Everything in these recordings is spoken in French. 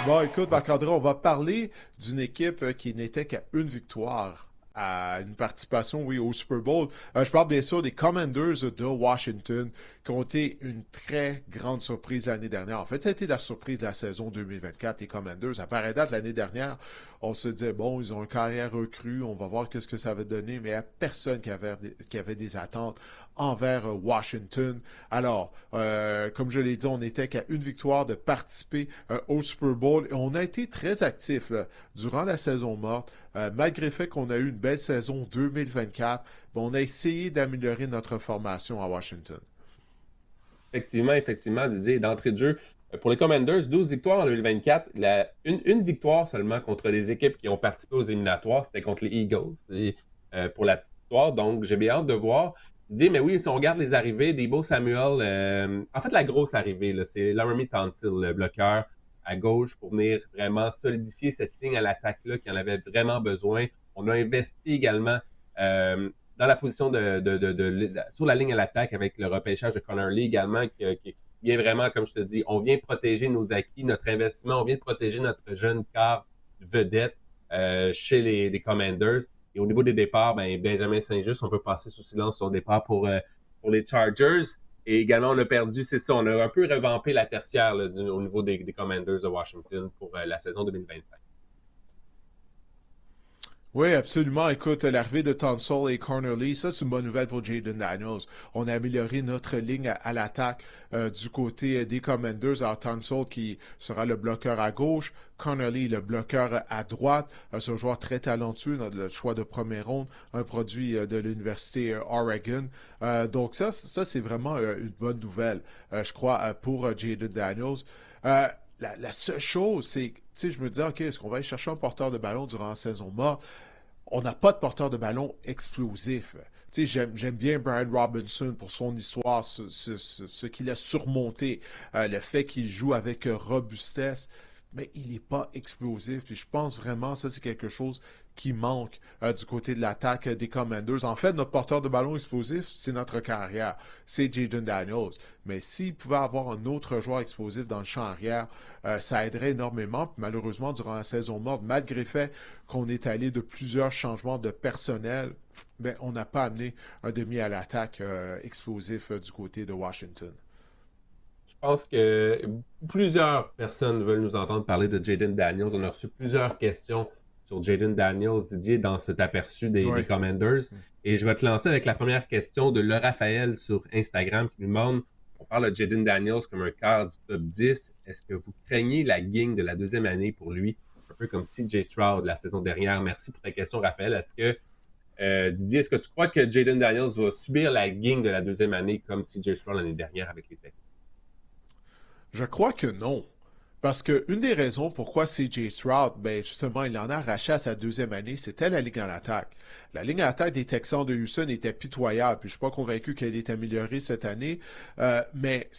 Bon, écoute, Marc-André, on va parler d'une équipe qui n'était qu'à une victoire à une participation, oui, au Super Bowl. Je parle bien sûr des Commanders de Washington, qui ont été une très grande surprise l'année dernière. En fait, ça a été la surprise de la saison 2024, les Commanders. À pareille date, l'année dernière, on se disait, bon, ils ont une carrière recrue, on va voir qu'est-ce que ça va donner, mais il n'y a personne qui avait des attentes envers Washington. Alors, comme je l'ai dit, on n'était qu'à une victoire de participer au Super Bowl et on a été très actifs là, durant la saison morte. Malgré le fait qu'on a eu une belle saison 2024, ben, on a essayé d'améliorer notre formation à Washington. Effectivement, Didier, d'entrée de jeu, pour les Commanders, 12 victoires en 2024, une victoire seulement contre les équipes qui ont participé aux éliminatoires, c'était contre les Eagles, pour la petite victoire. Donc, j'ai bien hâte de voir. Didier, mais oui, si on regarde les arrivées, Deebo Samuel, en fait, la grosse arrivée, là, c'est Laramie Tunsil, le bloqueur à gauche, pour venir vraiment solidifier cette ligne à l'attaque-là qui en avait vraiment besoin. On a investi également dans la position sur la ligne à l'attaque avec le repêchage de Connor Lee également, qui vient vraiment, comme je te dis, on vient protéger nos acquis, notre investissement, on vient de protéger notre jeune quart vedette chez les Commanders. Et au niveau des départs, ben, Benjamin Saint-Just, on peut passer sous silence son départ pour les Chargers. Et également, on a perdu, c'est ça, on a un peu revampé la tertiaire là, au niveau des Commanders de Washington pour la saison 2025. Oui, absolument. Écoute, l'arrivée de Tunsil et Cornerly, ça, c'est une bonne nouvelle pour Jaden Daniels. On a amélioré notre ligne à l'attaque du côté des Commanders. Alors, Tunsil qui sera le bloqueur à gauche, Cornerly le bloqueur à droite. C'est un joueur très talentueux, notre le choix de première ronde, un produit de l'Université Oregon. Donc, ça c'est vraiment une bonne nouvelle, je crois, pour Jaden Daniels. La seule chose, c'est, tu sais, je me dis, OK, est-ce qu'on va aller chercher un porteur de ballon durant la saison morte? On n'a pas de porteur de ballon explosif. Tu sais, j'aime bien Brian Robinson pour son histoire, ce qu'il a surmonté, le fait qu'il joue avec robustesse, mais il n'est pas explosif. Puis je pense vraiment ça, c'est quelque chose qui manque du côté de l'attaque des Commanders. En fait, notre porteur de ballon explosif, c'est notre carrière. C'est Jaden Daniels. Mais s'il pouvait avoir un autre joueur explosif dans le champ arrière, ça aiderait énormément. Puis malheureusement, durant la saison morte, malgré le fait qu'on est allé de plusieurs changements de personnel, ben, on n'a pas amené un demi à l'attaque explosif du côté de Washington. Je pense que plusieurs personnes veulent nous entendre parler de Jaden Daniels. On a reçu plusieurs questions sur Jaden Daniels, Didier, dans cet aperçu des Oui. Commanders. Et je vais te lancer avec la première question de Le Raphaël sur Instagram qui nous demande, on parle de Jaden Daniels comme un quart du top 10. Est-ce que vous craignez la guigne de la deuxième année pour lui, un peu comme CJ Stroud la saison dernière? Merci pour ta question, Raphaël. Didier, est-ce que tu crois que Jaden Daniels va subir la guigne de la deuxième année comme CJ Stroud l'année dernière avec les Texans? Je crois que non. Parce que une des raisons pourquoi CJ Stroud, ben justement, il en a arraché à sa deuxième année, c'était la ligne en attaque. La ligne en attaque des Texans de Houston était pitoyable, puis je suis pas convaincu qu'elle ait améliorée cette année. Mais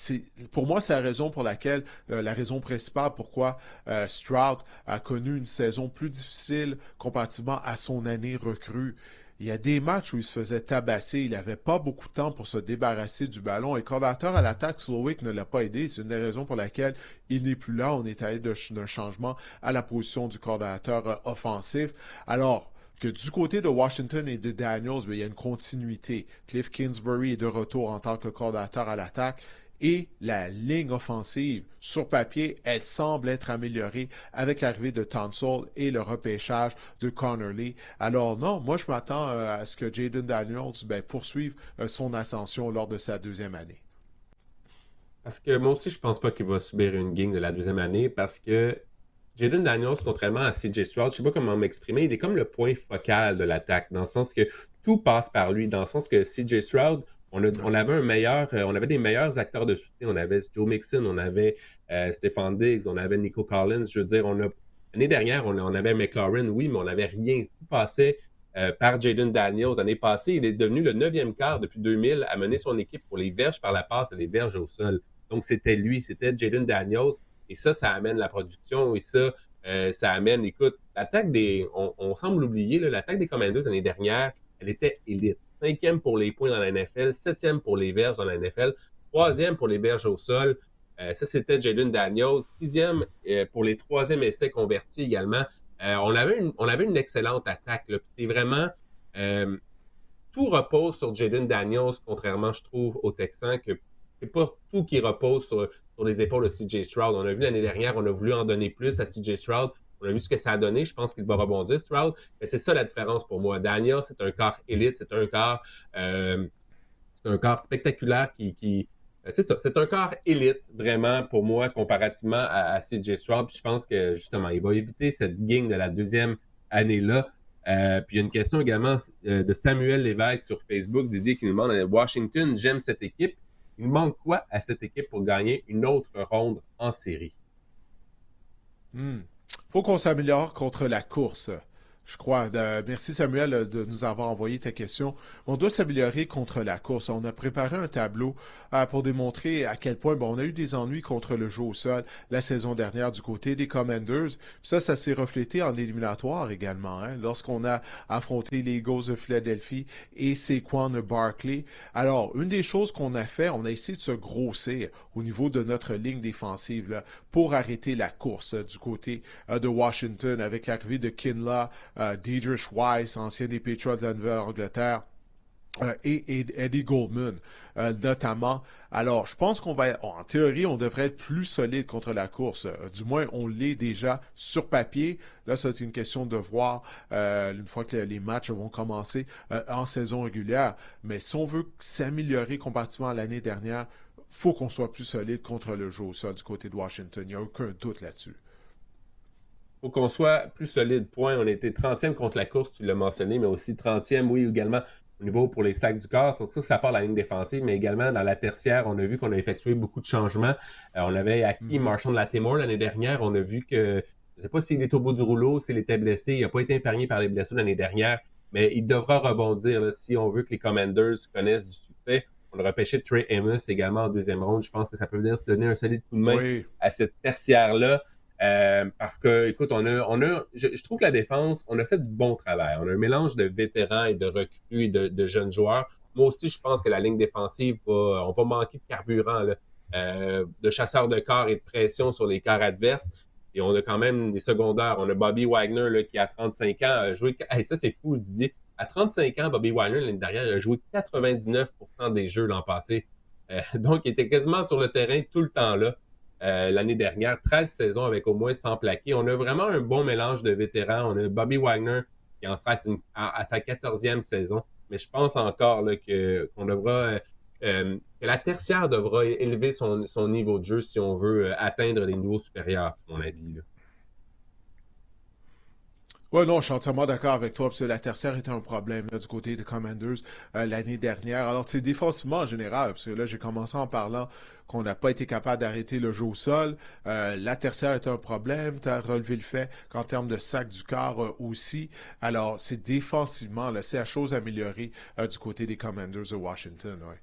pour moi, c'est la raison pour laquelle, la raison principale pourquoi Stroud a connu une saison plus difficile comparativement à son année recrue. Il y a des matchs où il se faisait tabasser, il n'avait pas beaucoup de temps pour se débarrasser du ballon et le coordinateur à l'attaque, Slowick, ne l'a pas aidé. C'est une des raisons pour laquelle il n'est plus là. On est allé d'un changement à la position du coordinateur offensif. Alors, que du côté de Washington et de Daniels, il y a une continuité. Cliff Kingsbury est de retour en tant que coordinateur à l'attaque et la ligne offensive, sur papier, elle semble être améliorée avec l'arrivée de Tunsil et le repêchage de Connerly. Alors non, moi je m'attends à ce que Jaden Daniels poursuive son ascension lors de sa deuxième année. Parce que moi aussi, je pense pas qu'il va subir une guigne de la deuxième année parce que Jaden Daniels, contrairement à CJ Stroud, je sais pas comment m'exprimer, il est comme le point focal de l'attaque, dans le sens que tout passe par lui, dans le sens que CJ Stroud, on Ouais. avait on avait des meilleurs acteurs de soutien. On avait Joe Mixon, on avait Stephon Diggs, on avait Nico Collins. Je veux dire, l'année dernière, on avait McLaurin, oui, mais on n'avait rien. Tout passait par Jaden Daniels. L'année passée, il est devenu le neuvième quart depuis 2000 à mener son équipe pour les verges par la passe et les verges au sol. Donc, c'était lui, c'était Jaden Daniels. Et ça amène la production. Et ça amène, écoute, on semble l'oublier, là, l'attaque des Commanders l'année dernière, elle était élite. Cinquième pour les points dans la NFL, septième pour les verges dans la NFL, troisième pour les verges au sol. Ça, c'était Jaden Daniels. 6e pour les 3e essais convertis également. On avait une excellente attaque. Là. C'est vraiment... tout repose sur Jaden Daniels, contrairement, je trouve, aux Texans, que c'est pas tout qui repose sur les épaules de CJ Stroud. On a vu l'année dernière, on a voulu en donner plus à CJ Stroud. On a vu ce que ça a donné. Je pense qu'il va rebondir, Stroud. Mais c'est ça la différence pour moi. Daniels, c'est un corps élite, c'est un corps spectaculaire c'est ça, c'est un corps élite, vraiment, pour moi, comparativement à CJ Stroud. Puis je pense que, justement, il va éviter cette gang de la deuxième année-là. Puis il y a une question également de Samuel Lévesque sur Facebook, Didier, qui nous demande Washington, j'aime cette équipe. Il manque quoi à cette équipe pour gagner une autre ronde en série? Faut qu'on s'améliore contre la course. Je crois. Merci Samuel de nous avoir envoyé ta question. On doit s'améliorer contre la course. On a préparé un tableau pour démontrer à quel point on a eu des ennuis contre le jeu au sol la saison dernière du côté des Commanders. Ça s'est reflété en éliminatoire également. Lorsqu'on a affronté les Eagles de Philadelphie et Saquon Barkley. Alors, une des choses qu'on a fait, on a essayé de se grossir au niveau de notre ligne défensive là, pour arrêter la course du côté de Washington avec l'arrivée de Kinlaw, Deidre Weiss, ancien des Patriots de la Nouvelle-Angleterre, et Eddie Goldman, notamment. Alors, je pense en théorie, on devrait être plus solide contre la course. Du moins, on l'est déjà sur papier. Là, c'est une question de voir une fois que les matchs vont commencer en saison régulière. Mais si on veut s'améliorer comparativement à l'année dernière, faut qu'on soit plus solide contre le jeu au sol du côté de Washington. Il n'y a aucun doute là-dessus. Il faut qu'on soit plus solide. Point. On a été 30e contre la course, tu l'as mentionné, mais aussi 30e, oui, également au niveau pour les sacs du corps. C'est ça part de la ligne défensive, mais également dans la tertiaire, on a vu qu'on a effectué beaucoup de changements. On avait acquis Marshall Lattimore l'année dernière. On a vu que, je ne sais pas s'il est au bout du rouleau, s'il était blessé. Il n'a pas été épargné par les blessures l'année dernière, mais il devra rebondir là, si on veut que les Commanders connaissent du succès. On a repêché Trey Amos également en deuxième ronde. Je pense que ça peut venir se donner un solide coup de main à cette tertiaire-là. Parce que, écoute, je trouve que la défense, on a fait du bon travail. On a un mélange de vétérans et de recrues et de jeunes joueurs. Moi aussi, je pense que la ligne défensive, on va manquer de carburant, là, de chasseurs de corps et de pression sur les corps adverses. Et on a quand même des secondaires. On a Bobby Wagner là, qui, à 35 ans, a joué... Hey, ça, c'est fou, Didier. À 35 ans, Bobby Wagner, l'année dernière, il a joué 99% des jeux l'an passé. Donc, il était quasiment sur le terrain tout le temps là. L'année dernière, 13 saisons avec au moins 100 plaqués. On a vraiment un bon mélange de vétérans. On a Bobby Wagner qui en sera à sa 14e saison. Mais je pense encore là, qu'on devra... que la tertiaire devra élever son niveau de jeu si on veut atteindre les niveaux supérieurs, c'est mon avis. Là. Oui, non, je suis entièrement d'accord avec toi, parce que la tertiaire était un problème là, du côté des Commanders l'année dernière. Alors, c'est défensivement en général, parce que là, j'ai commencé en parlant qu'on n'a pas été capable d'arrêter le jeu au sol. La tertiaire est un problème. Tu as relevé le fait qu'en termes de sac du corps aussi. Alors, c'est défensivement, là, c'est la chose améliorée du côté des Commanders de Washington, oui.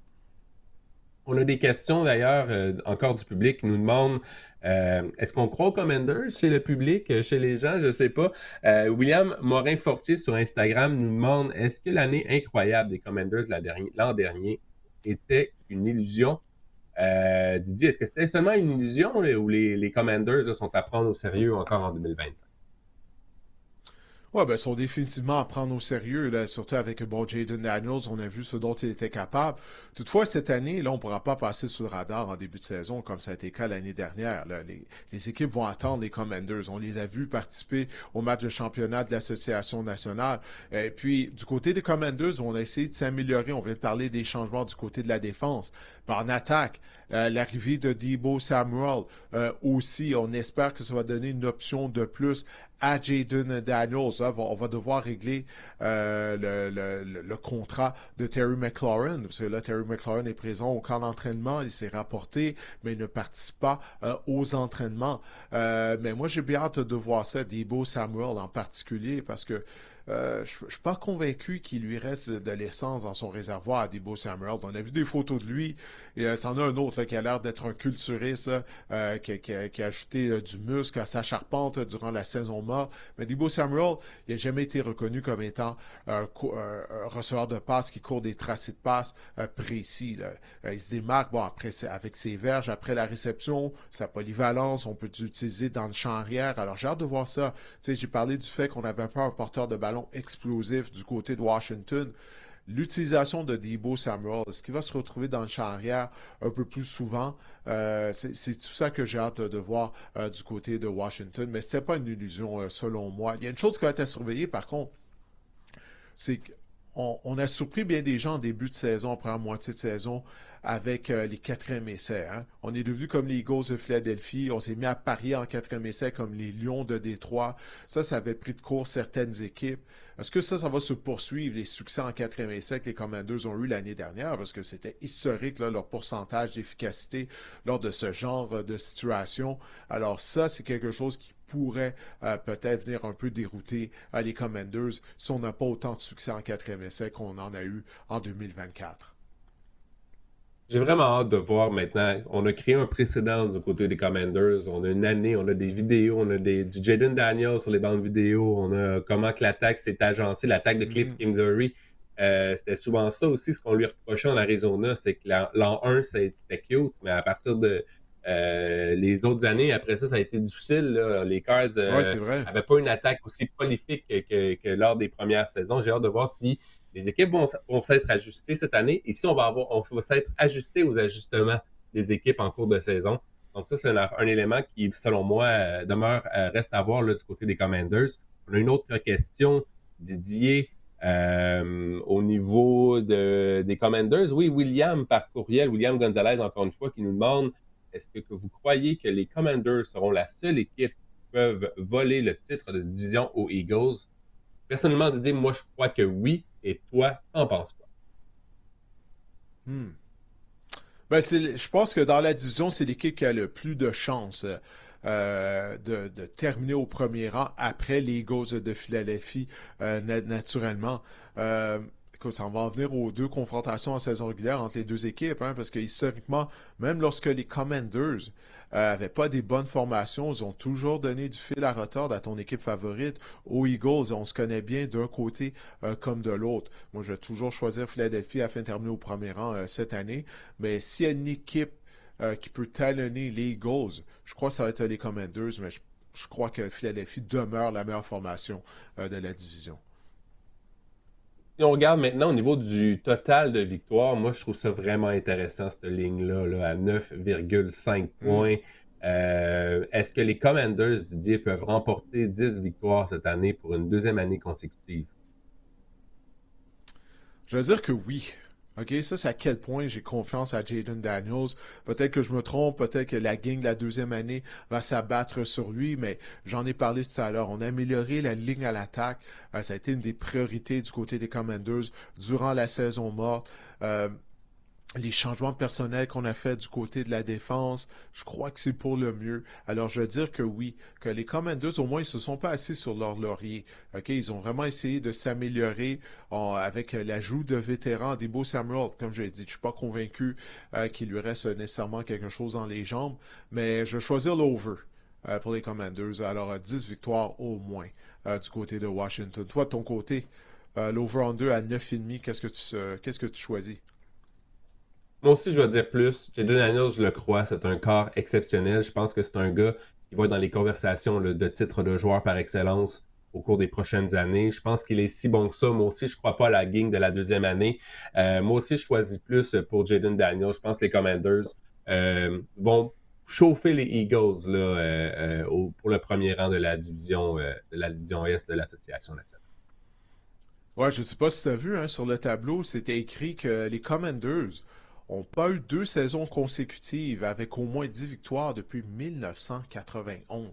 On a des questions d'ailleurs encore du public qui nous demandent est-ce qu'on croit aux Commanders chez le public, chez les gens, je ne sais pas. William Morin-Fortier sur Instagram nous demande est-ce que l'année incroyable des Commanders l'an dernier était une illusion? Didier, est-ce que c'était seulement une illusion ou les Commanders là, sont à prendre au sérieux encore en 2025? Oui, ben, ils sont définitivement à prendre au sérieux, là, surtout avec Jaden Daniels, on a vu ce dont il était capable. Toutefois, cette année, là, on ne pourra pas passer sous le radar en début de saison, comme ça a été le cas l'année dernière. Là. Les équipes vont attendre les Commanders. On les a vus participer au match de championnat de l'Association nationale. Et puis, du côté des Commanders, on a essayé de s'améliorer. On vient de parler des changements du côté de la défense. En attaque, l'arrivée de Deebo Samuel aussi, on espère que ça va donner une option de plus à Jaden Daniels. Là, on va devoir régler le contrat de Terry McLaurin, parce que là, Terry McLaurin est présent au camp d'entraînement, il s'est rapporté, mais il ne participe pas aux entraînements. Mais moi, j'ai bien hâte de voir ça, Deebo Samuel en particulier, parce que je ne suis pas convaincu qu'il lui reste de l'essence dans son réservoir à Deebo Samuel. On a vu des photos de lui, et c'en a un autre là, qui a l'air d'être un culturiste, qui a ajouté du muscle à sa charpente durant la saison morte. Mais Deebo Samuel, il n'a jamais été reconnu comme étant un receveur de passe qui court des tracés de passe précis. Là. Il se démarque, bon, après, avec ses verges, après la réception, sa polyvalence, on peut l'utiliser dans le champ arrière. Alors, j'ai hâte de voir ça. Tu sais, j'ai parlé du fait qu'on avait pas un porteur de ballon explosif du côté de Washington. L'utilisation de Deebo Samuel, est-ce qu'il va se retrouver dans le champ arrière un peu plus souvent? C'est tout ça que j'ai hâte de voir du côté de Washington, mais ce n'était pas une illusion selon moi. Il y a une chose qui va être à surveiller, par contre, c'est qu'on a surpris bien des gens en début de saison, en première moitié de saison, avec les quatrièmes essais. Hein. On est devenu comme les Eagles de Philadelphie. On s'est mis à parier en quatrième essai comme les Lions de Détroit. Ça avait pris de court certaines équipes. Est-ce que ça va se poursuivre, les succès en quatrième essai que les Commanders ont eu l'année dernière? Parce que c'était historique, là, leur pourcentage d'efficacité lors de ce genre de situation. Alors ça, c'est quelque chose qui pourrait peut-être venir un peu dérouter les Commanders si on n'a pas autant de succès en quatrième essai qu'on en a eu en 2024. J'ai vraiment hâte de voir maintenant. On a créé un précédent du côté des Commanders. On a une année, on a des vidéos, on a du Jaden Daniels sur les bandes vidéo. On a comment que l'attaque s'est agencée, l'attaque de Cliff Kingsbury. C'était souvent ça aussi, ce qu'on lui reprochait en Arizona, c'est que l'an 1, c'était cute, mais à partir de les autres années, après ça a été difficile. Là. Les Cards n'avaient pas une attaque aussi prolifique que lors des premières saisons. J'ai hâte de voir si les équipes vont s'être ajustées cette année et si on va s'être ajusté aux ajustements des équipes en cours de saison. Donc ça, c'est un élément qui, selon moi, reste à voir là, du côté des Commanders. On a une autre question, Didier, au niveau des Commanders. Oui, William par courriel, William Gonzalez, encore une fois, qui nous demande est-ce que vous croyez que les Commanders seront la seule équipe qui peuvent voler le titre de division aux Eagles? Personnellement, Didier, moi, je crois que oui. Et toi, t'en penses quoi? Ben, je pense que dans la division, c'est l'équipe qui a le plus de chances de terminer au premier rang après les Eagles de Philadelphie, naturellement. Écoute, ça va en venir aux deux confrontations en saison régulière entre les deux équipes, hein, parce que historiquement, même lorsque les Commanders n'avaient pas des bonnes formations, ils ont toujours donné du fil à retordre à ton équipe favorite. Aux Eagles, on se connaît bien d'un côté comme de l'autre. Moi, je vais toujours choisir Philadelphie afin de terminer au premier rang cette année, mais s'il y a une équipe qui peut talonner les Eagles, je crois que ça va être les Commanders, mais je crois que Philadelphie demeure la meilleure formation de la division. Si on regarde maintenant au niveau du total de victoires, moi, je trouve ça vraiment intéressant, cette ligne-là, là, à 9,5 points. Est-ce que les Commanders, Didier, peuvent remporter 10 victoires cette année pour une deuxième année consécutive? Je veux dire que oui. OK, ça, c'est à quel point j'ai confiance à Jaden Daniels. Peut-être que je me trompe, peut-être que la gang de la deuxième année va s'abattre sur lui, mais j'en ai parlé tout à l'heure. On a amélioré la ligne à l'attaque. Ça a été une des priorités du côté des Commanders durant la saison morte. Les changements personnels qu'on a fait du côté de la défense, je crois que c'est pour le mieux. Alors, je veux dire que oui, que les Commanders, au moins, ils se sont pas assis sur leur laurier. OK, ils ont vraiment essayé de s'améliorer avec l'ajout de vétérans, Deebo Samuel. Comme je l'ai dit, je suis pas convaincu qu'il lui reste nécessairement quelque chose dans les jambes, mais je vais choisir l'over pour les Commanders. Alors, 10 victoires au moins du côté de Washington. Toi, de ton côté, l'over-under à 9,5, qu'est-ce que tu choisis? Moi aussi, je vais dire plus. Jaden Daniels, je le crois, c'est un corps exceptionnel. Je pense que c'est un gars qui va être dans les conversations là, de titre de joueur par excellence au cours des prochaines années. Je pense qu'il est si bon que ça. Moi aussi, je ne crois pas à la gang de la deuxième année. Moi aussi, je choisis plus pour Jaden Daniels. Je pense que les Commanders vont chauffer les Eagles là, pour le premier rang de la division Est de l'Association nationale. Ouais, je ne sais pas si tu as vu, hein, sur le tableau, c'était écrit que les Commanders n'ont pas eu 2 saisons consécutives avec au moins 10 victoires depuis 1991.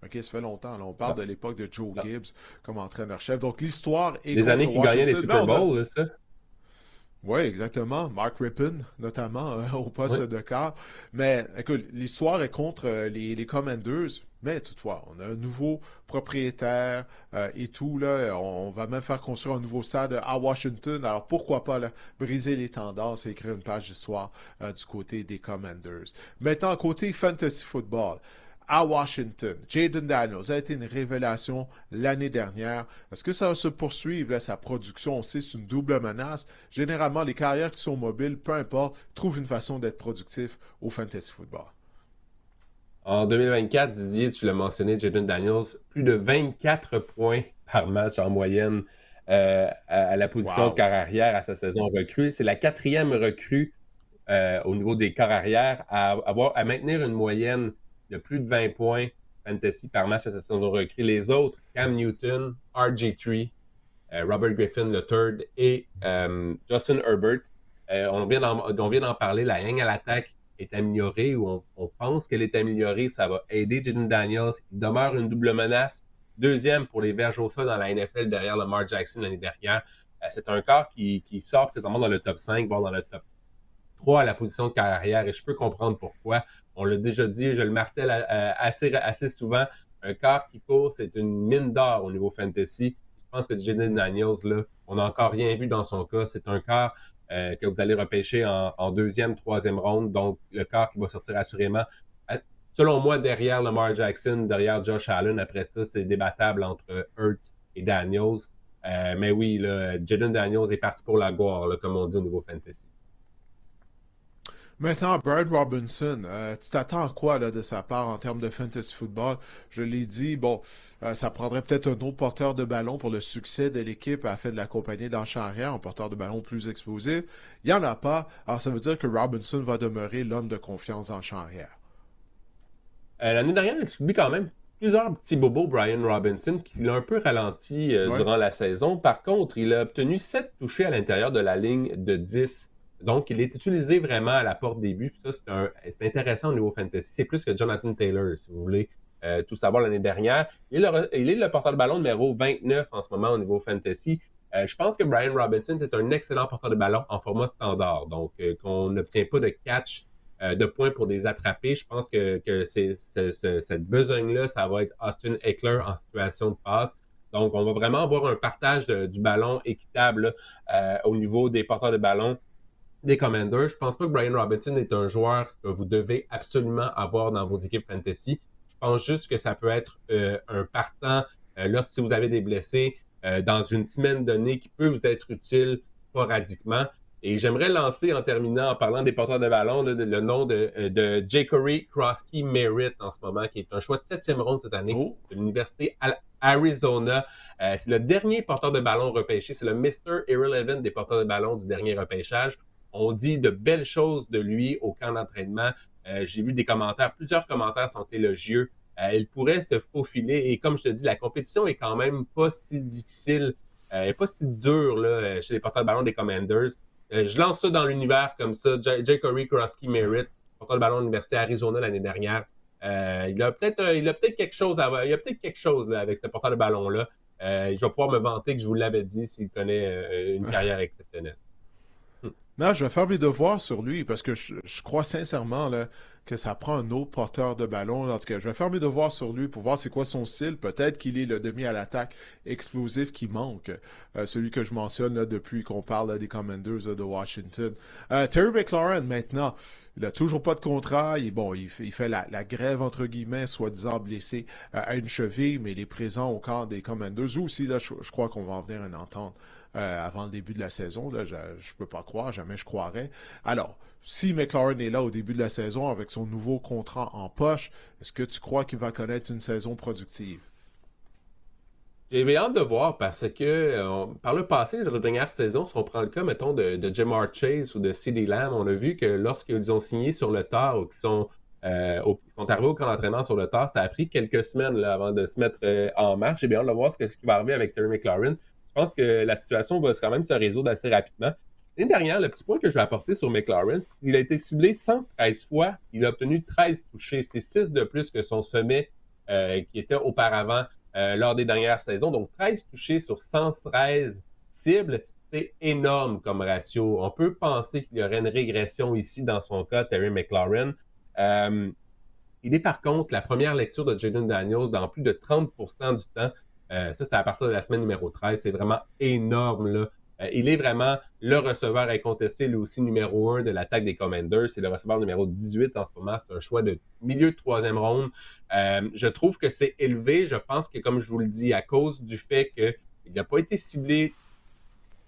OK, ça fait longtemps. Là, on parle de l'époque de Joe Gibbs comme entraîneur-chef. Donc, l'histoire est les contre années qui Washington. gagnaient les Super Bowls, ça? Oui, exactement. Mark Rippon, notamment, au poste Oui. de quart. Mais écoute, l'histoire est contre les Commanders. Mais toutefois, on a un nouveau propriétaire et tout. Là, on va même faire construire un nouveau stade à Washington. Alors pourquoi pas là, briser les tendances et écrire une page d'histoire du côté des Commanders. Maintenant, côté fantasy football. À Washington, Jaden Daniels a été une révélation l'année dernière. Est-ce que ça va se poursuivre, là, sa production? On sait que c'est une double menace. Généralement, les carrières qui sont mobiles, peu importe, trouvent une façon d'être productifs au fantasy football. En 2024, Didier, tu l'as mentionné, Jaden Daniels, plus de 24 points par match en moyenne à la position de Wow! quart arrière à sa saison recrue. C'est la quatrième recrue au niveau des corps arrière à maintenir une moyenne de plus de 20 points fantasy par match à sa saison recrue. Les autres, Cam Newton, RG3, Robert Griffin III et Justin Herbert. On vient d'en parler, la ligne à l'attaque est améliorée ou on pense qu'elle est améliorée. Ça va aider Jaden Daniels. Il demeure une double menace. Deuxième pour les verges au sol dans la NFL derrière Lamar Jackson l'année dernière. C'est un corps qui sort présentement dans le top 5, voire dans le top 3 à la position de carrière et je peux comprendre pourquoi. On l'a déjà dit, je le martèle assez souvent. Un corps qui court, c'est une mine d'or au niveau fantasy. Je pense que Jaden Daniels, là, on n'a encore rien vu dans son cas. C'est un corps que vous allez repêcher en deuxième, troisième ronde. Donc, le corps qui va sortir assurément. Selon moi, derrière Lamar Jackson, derrière Josh Allen, après ça, c'est débattable entre Hurts et Daniels. Mais oui, là, Jaden Daniels est parti pour la gloire, là, comme on dit au niveau fantasy. Maintenant, Brian Robinson, tu t'attends à quoi là, de sa part en termes de fantasy football? Je l'ai dit, bon, ça prendrait peut-être un autre porteur de ballon pour le succès de l'équipe afin de l'accompagner dans le champ arrière, un porteur de ballon plus explosif. Il n'y en a pas, alors ça veut dire que Robinson va demeurer l'homme de confiance dans le champ arrière. L'année dernière, il subit quand même plusieurs petits bobos, Brian Robinson, qui l'a un peu ralenti Ouais. durant la saison. Par contre, il a obtenu 7 touchés à l'intérieur de la ligne de 10. Donc, il est utilisé vraiment à la porte des buts. Ça, c'est intéressant au niveau fantasy. C'est plus que Jonathan Taylor, si vous voulez tout savoir l'année dernière. Il est le porteur de ballon numéro 29 en ce moment au niveau fantasy. Je pense que Brian Robinson, c'est un excellent porteur de ballon en format standard. Donc, qu'on n'obtient pas de catch de points pour les attraper. Je pense que cette besogne-là, ça va être Austin Eckler en situation de passe. Donc, on va vraiment avoir un partage du ballon équitable au niveau des porteurs de ballon des Commanders. Je pense pas que Brian Robinson est un joueur que vous devez absolument avoir dans vos équipes fantasy. Je pense juste que ça peut être un partant si vous avez des blessés dans une semaine donnée qui peut vous être utile sporadiquement. Et j'aimerais lancer en terminant, en parlant des porteurs de ballon, là, le nom de Jacory Krosky Merritt en ce moment, qui est un choix de 7e ronde cette année Oh, de l'Université Arizona. C'est le dernier porteur de ballon repêché. C'est le Mr. Irrelevant des porteurs de ballon du dernier repêchage. On dit de belles choses de lui au camp d'entraînement. J'ai vu des commentaires, plusieurs commentaires sont élogieux. Il pourrait se faufiler et comme je te dis, la compétition est quand même pas si difficile, pas si dure là, chez les porteurs de ballon des Commanders. Je lance ça dans l'univers comme ça. Jacory Krosky Merritt, porteur de ballon de l'Université Arizona l'année dernière. Il a peut-être quelque chose là, avec ce porteur de ballon-là. Je vais pouvoir me vanter que je vous l'avais dit s'il connaît une carrière exceptionnelle. non, je vais faire mes devoirs sur lui parce que je crois sincèrement là, que ça prend un autre porteur de ballon. En tout cas, je vais faire mes devoirs sur lui pour voir c'est quoi son style. Peut-être qu'il est le demi à l'attaque explosif qui manque. Celui que je mentionne là, depuis qu'on parle là, des Commanders de Washington. Terry McLaurin, maintenant, il a toujours pas de contrat. Il fait la grève, entre guillemets, soi-disant blessé à une cheville, mais il est présent au camp des Commanders. Ou aussi, là, je crois qu'on va en venir à une entente avant le début de la saison. Là, je peux pas croire, jamais je croirais. Alors, si McLaurin est là au début de la saison avec son nouveau contrat en poche, est-ce que tu crois qu'il va connaître une saison productive? J'ai hâte de voir parce que par le passé, la dernière saison, si on prend le cas, mettons, de Jamar Chase ou de CeeDee Lamb, on a vu que lorsqu'ils ont signé sur le tard ou qu'ils sont arrivés au camp d'entraînement sur le tard, ça a pris quelques semaines là, avant de se mettre en marche. J'ai bien hâte de voir ce qui va arriver avec Terry McLaurin. Je pense que la situation va quand même se résoudre assez rapidement. L'année dernière, le petit point que je vais apporter sur McLaurin, c'est qu'il a été ciblé 113 fois. Il a obtenu 13 touchés. C'est 6 de plus que son sommet qui était auparavant lors des dernières saisons. Donc, 13 touchés sur 113 cibles. c'est énorme comme ratio. On peut penser qu'il y aurait une régression ici dans son cas, Terry McLaurin. Il est par contre la première lecture de Jayden Daniels dans plus de 30% du temps. Ça, c'était à partir de la semaine numéro 13. C'est vraiment énorme, là. Il est vraiment le receveur incontesté, lui aussi numéro 1 de l'attaque des Commanders. C'est le receveur numéro 18 en ce moment. C'est un choix de milieu de troisième ronde. Je trouve que c'est élevé. Je pense que, comme je vous le dis, à cause du fait qu'il n'a pas été ciblé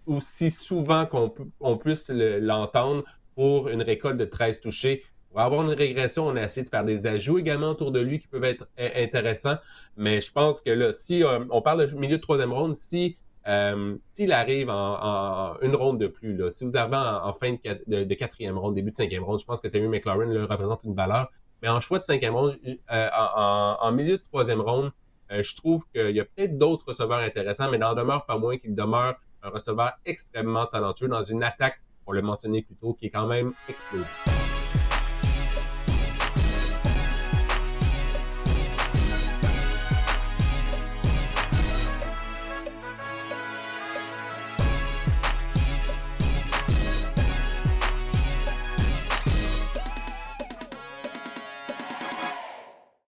aussi souvent qu'on puisse l'entendre pour une récolte de 13 touchés. Pour avoir une régression, on a essayé de faire des ajouts également autour de lui qui peuvent être intéressants. Mais je pense que là, si on parle de milieu de troisième ronde, s'il arrive en une ronde de plus, là, si vous arrivez en fin de quatrième ronde, début de cinquième ronde, je pense que Terry McLaurin là, représente une valeur. Mais en choix de cinquième ronde, en milieu de troisième ronde, je trouve qu'il y a peut-être d'autres receveurs intéressants, mais n'en demeure pas moins qu'il demeure un receveur extrêmement talentueux dans une attaque, on l'a mentionné plus tôt, qui est quand même explosive.